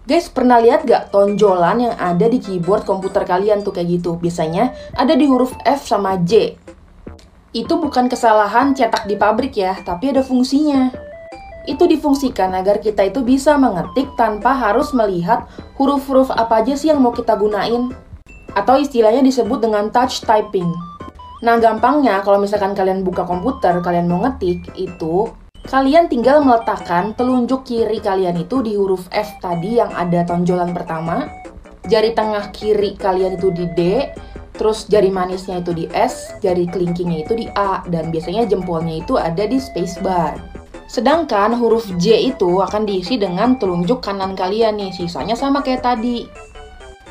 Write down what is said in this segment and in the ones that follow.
Guys, pernah lihat gak tonjolan yang ada di keyboard komputer kalian tuh kayak gitu? Biasanya ada di huruf F sama J. Itu bukan kesalahan cetak di pabrik ya, tapi ada fungsinya. Itu difungsikan agar kita itu bisa mengetik tanpa harus melihat huruf-huruf apa aja sih yang mau kita gunain. Atau istilahnya disebut dengan touch typing. Nah, gampangnya kalau misalkan kalian buka komputer, kalian mau ngetik, itu kalian tinggal meletakkan telunjuk kiri kalian itu di huruf F tadi yang ada tonjolan pertama. Jari tengah kiri kalian itu di D, terus jari manisnya itu di S, jari kelingkingnya itu di A, dan biasanya jempolnya itu ada di spacebar. Sedangkan huruf J itu akan diisi dengan telunjuk kanan kalian nih, sisanya sama kayak tadi.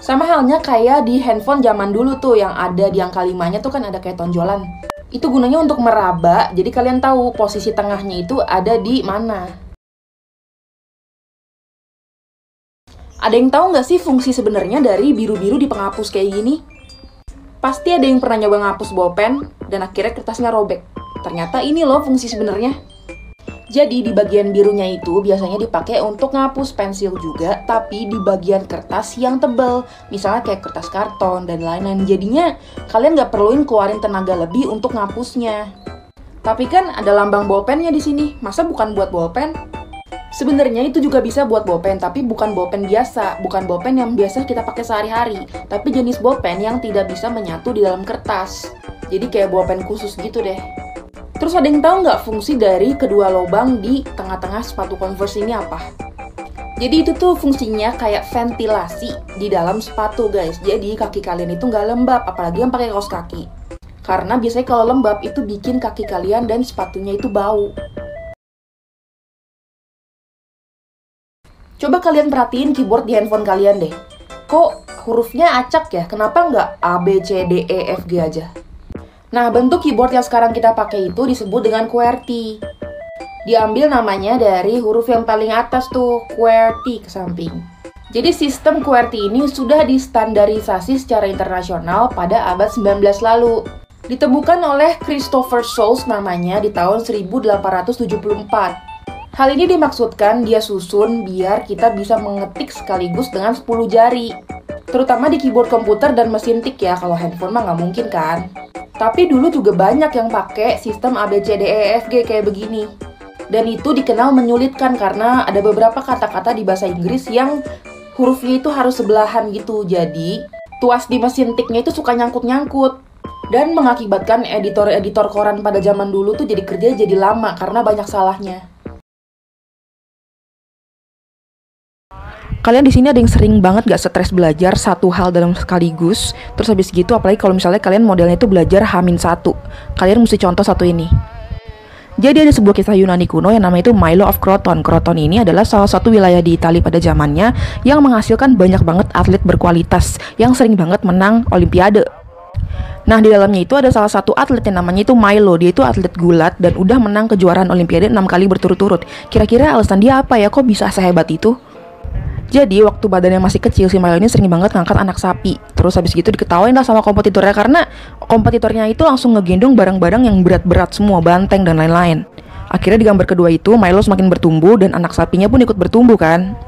Sama halnya kayak di handphone zaman dulu tuh yang ada di angka 5-nya tuh kan ada kayak tonjolan. Itu gunanya untuk meraba, jadi kalian tahu posisi tengahnya itu ada di mana. Ada yang tahu nggak sih fungsi sebenarnya dari biru-biru di penghapus kayak gini? Pasti ada yang pernah nyoba ngapus bolpen, dan akhirnya kertasnya robek. Ternyata ini loh fungsi sebenarnya. Jadi di bagian birunya itu biasanya dipakai untuk ngapus pensil juga, tapi di bagian kertas yang tebal, misalnya kayak kertas karton dan lain-lain. Jadinya kalian nggak perluin keluarin tenaga lebih untuk ngapusnya. Tapi kan ada lambang bolpennya di sini, masa bukan buat bolpen? Sebenarnya itu juga bisa buat bolpen, tapi bukan bolpen biasa, bukan bolpen yang biasa kita pakai sehari-hari, tapi jenis bolpen yang tidak bisa menyatu di dalam kertas. Jadi kayak bolpen khusus gitu deh. Terus ada yang tahu nggak fungsi dari kedua lubang di tengah-tengah sepatu Converse ini apa? Jadi itu tuh fungsinya kayak ventilasi di dalam sepatu guys. Jadi kaki kalian itu nggak lembab, apalagi yang pakai kaos kaki. Karena biasanya kalau lembab itu bikin kaki kalian dan sepatunya itu bau. Coba kalian perhatiin keyboard di handphone kalian deh. Kok hurufnya acak ya? Kenapa nggak A, B, C, D, E, F, G aja? Nah, bentuk keyboard yang sekarang kita pakai itu disebut dengan QWERTY. Diambil namanya dari huruf yang paling atas tuh, QWERTY ke samping. Jadi sistem QWERTY ini sudah distandarisasi secara internasional pada abad 19 lalu. Ditemukan oleh Christopher Soules namanya di tahun 1874. Hal ini dimaksudkan dia susun biar kita bisa mengetik sekaligus dengan 10 jari. Terutama di keyboard komputer dan mesin tik ya, kalau handphone mah nggak mungkin kan. Tapi dulu juga banyak yang pakai sistem A, B, C, D, E, F, G kayak begini. Dan itu dikenal menyulitkan karena ada beberapa kata-kata di bahasa Inggris yang hurufnya itu harus sebelahan gitu. Jadi, tuas di mesin tiknya itu suka nyangkut-nyangkut. Dan mengakibatkan editor-editor koran pada zaman dulu tuh jadi kerja jadi lama karena banyak salahnya. Kalian di sini ada yang sering banget gak stres belajar satu hal dalam sekaligus. Terus habis gitu, apalagi kalau misalnya kalian modelnya itu belajar H-1. Kalian mesti contoh satu ini. Jadi ada sebuah kisah Yunani kuno yang namanya itu Milo of Croton. Croton ini adalah salah satu wilayah di Italia pada zamannya yang menghasilkan banyak banget atlet berkualitas yang sering banget menang olimpiade. Nah, di dalamnya itu ada salah satu atlet yang namanya itu Milo. Dia itu atlet gulat dan udah menang kejuaraan olimpiade 6 kali berturut-turut. Kira-kira alasan dia apa ya? Kok bisa sehebat itu? Jadi waktu badannya masih kecil, si Milo ini sering banget ngangkat anak sapi. Terus habis gitu diketawain lah sama kompetitornya karena kompetitornya itu langsung ngegendong barang-barang yang berat-berat semua, banteng dan lain-lain. Akhirnya di gambar kedua itu Milo semakin bertumbuh dan anak sapinya pun ikut bertumbuh kan.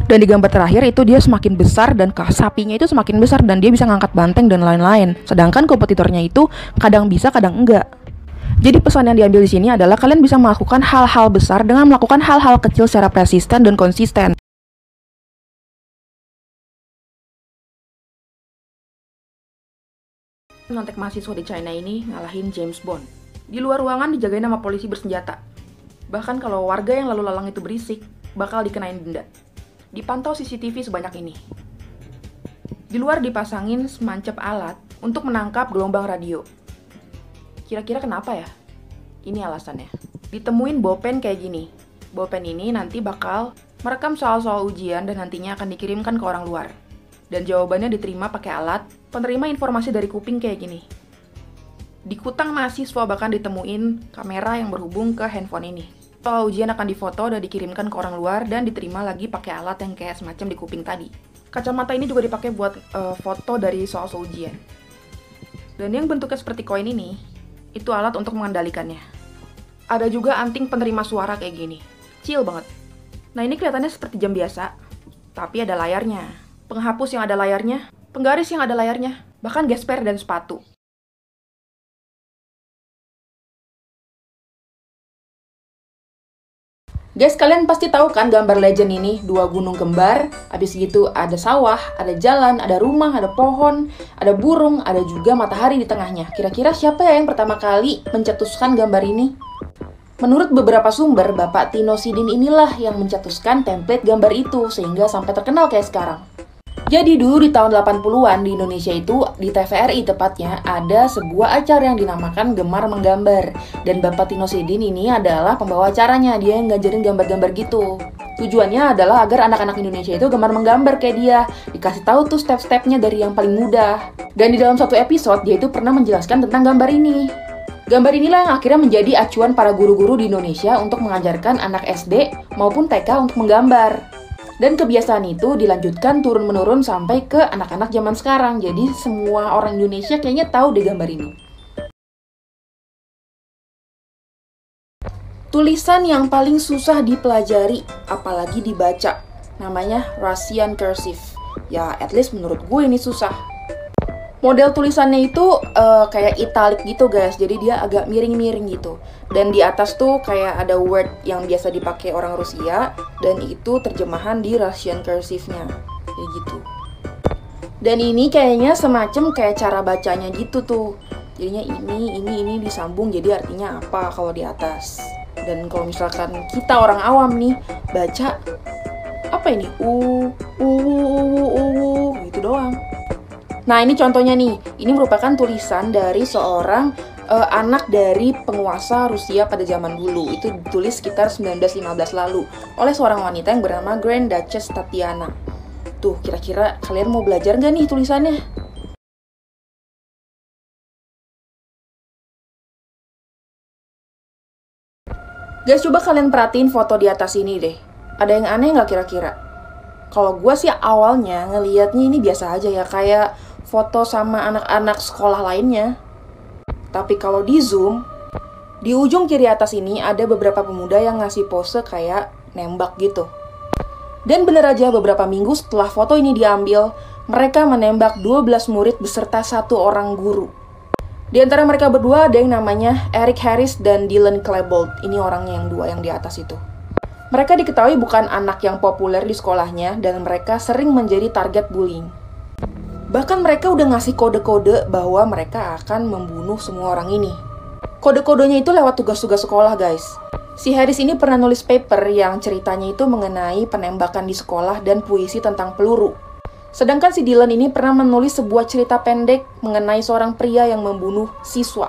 Dan di gambar terakhir itu dia semakin besar dan sapinya itu semakin besar dan dia bisa ngangkat banteng dan lain-lain. Sedangkan kompetitornya itu kadang bisa, kadang enggak. Jadi pesan yang diambil di sini adalah kalian bisa melakukan hal-hal besar dengan melakukan hal-hal kecil secara persisten dan konsisten. Nyontek mahasiswa di China ini ngalahin James Bond. Di luar ruangan dijagain sama polisi bersenjata. Bahkan kalau warga yang lalu lalang itu berisik, bakal dikenain denda. Dipantau CCTV sebanyak ini. Di luar dipasangin semancep alat untuk menangkap gelombang radio. Kira-kira kenapa ya? Ini alasannya. Ditemuin bolpen kayak gini. Bolpen ini nanti bakal merekam soal-soal ujian dan nantinya akan dikirimkan ke orang luar. Dan jawabannya diterima pakai alat penerima informasi dari kuping kayak gini. Di kutang mahasiswa bahkan ditemuin kamera yang berhubung ke handphone ini. Soal ujian akan difoto dan dikirimkan ke orang luar dan diterima lagi pakai alat yang kayak semacam di kuping tadi. Kacamata ini juga dipakai buat foto dari soal-soal ujian. Dan yang bentuknya seperti koin ini, itu alat untuk mengendalikannya. Ada juga anting penerima suara kayak gini. Kecil banget. Nah ini kelihatannya seperti jam biasa. tapi ada layarnya. Penghapus yang ada layarnya, penggaris yang ada layarnya, bahkan gesper dan sepatu. Guys, kalian pasti tahu kan gambar legend ini, dua gunung kembar, habis gitu ada sawah, ada jalan, ada rumah, ada pohon, ada burung, ada juga matahari di tengahnya. Kira-kira siapa ya yang pertama kali mencetuskan gambar ini? Menurut beberapa sumber, Bapak Tino Sidin inilah yang mencetuskan template gambar itu, sehingga sampai terkenal kayak sekarang. Jadi dulu di tahun 80-an di Indonesia itu, di TVRI tepatnya, ada sebuah acara yang dinamakan Gemar Menggambar. Dan Bapak Tino Sidin ini adalah pembawa acaranya, dia yang ngajarin gambar-gambar gitu. Tujuannya adalah agar anak-anak Indonesia itu gemar menggambar kayak dia. Dikasih tahu tuh step-stepnya dari yang paling mudah. Dan di dalam satu episode, dia itu pernah menjelaskan tentang gambar ini. Gambar inilah yang akhirnya menjadi acuan para guru-guru di Indonesia untuk mengajarkan anak SD maupun TK untuk menggambar. Dan kebiasaan itu dilanjutkan turun-menurun sampai ke anak-anak zaman sekarang. Jadi semua orang Indonesia kayaknya tahu deh gambar ini. Tulisan yang paling susah dipelajari, apalagi dibaca, namanya Russian Cursive. Ya, at least menurut gue ini susah. Model tulisannya itu kayak italic gitu guys, jadi dia agak miring-miring gitu. Dan di atas tuh kayak ada word yang biasa dipakai orang Rusia, dan itu terjemahan di Russian cursive-nya, kayak gitu. Dan ini kayaknya semacam kayak cara bacanya gitu tuh. Jadinya ini disambung, jadi artinya apa kalau di atas. Dan kalau misalkan kita orang awam nih baca apa ini gitu doang. Nah ini contohnya nih, ini merupakan tulisan dari seorang anak dari penguasa Rusia pada zaman dulu. Itu ditulis sekitar 1915 lalu oleh seorang wanita yang bernama Grand Duchess Tatiana. Tuh, kira-kira kalian mau belajar nggak nih tulisannya? Guys, coba kalian perhatiin foto di atas ini deh. Ada yang aneh nggak kira-kira? Kalau gue sih awalnya ngelihatnya ini biasa aja ya, kayak foto sama anak-anak sekolah lainnya. Tapi kalau di zoom, di ujung kiri atas ini ada beberapa pemuda yang ngasih pose kayak nembak gitu. Dan bener aja beberapa minggu setelah foto ini diambil, mereka menembak 12 murid beserta satu orang guru. Di antara mereka berdua ada yang namanya Eric Harris dan Dylan Klebold. Ini orangnya yang dua yang di atas itu. Mereka diketahui bukan anak yang populer di sekolahnya dan mereka sering menjadi target bullying. Bahkan mereka udah ngasih kode-kode bahwa mereka akan membunuh semua orang ini. Kode-kodenya itu lewat tugas-tugas sekolah guys. Si Harris ini pernah nulis paper yang ceritanya itu mengenai penembakan di sekolah dan puisi tentang peluru. Sedangkan si Dylan ini pernah menulis sebuah cerita pendek mengenai seorang pria yang membunuh siswa.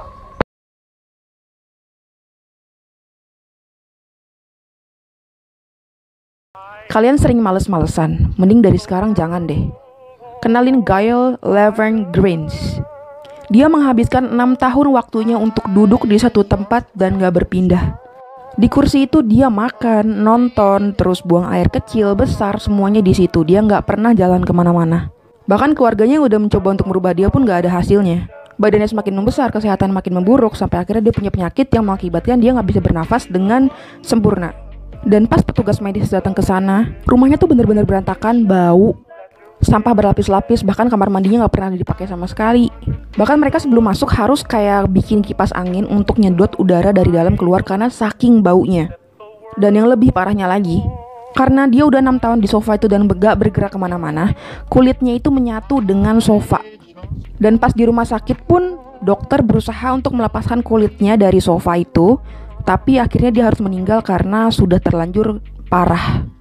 Kalian sering males-malesan, mending dari sekarang jangan deh. Kenalin Gail Laverne Grange. Dia menghabiskan 6 tahun waktunya untuk duduk di satu tempat dan gak berpindah. Di kursi itu dia makan, nonton, terus buang air kecil, besar, semuanya di situ. Dia gak pernah jalan kemana-mana. Bahkan keluarganya yang udah mencoba untuk merubah dia pun gak ada hasilnya. Badannya semakin membesar, kesehatan makin memburuk, sampai akhirnya dia punya penyakit yang mengakibatkan dia gak bisa bernafas dengan sempurna. Dan pas petugas medis datang ke sana, rumahnya tuh bener-bener berantakan, bau. Sampah berlapis-lapis, bahkan kamar mandinya gak pernah dipakai sama sekali. Bahkan mereka sebelum masuk harus kayak bikin kipas angin untuk nyedot udara dari dalam keluar karena saking baunya. Dan yang lebih parahnya lagi, karena dia udah 6 tahun di sofa itu dan gak bergerak kemana-mana, kulitnya itu menyatu dengan sofa. Dan pas di rumah sakit pun, dokter berusaha untuk melepaskan kulitnya dari sofa itu, tapi akhirnya dia harus meninggal karena sudah terlanjur parah.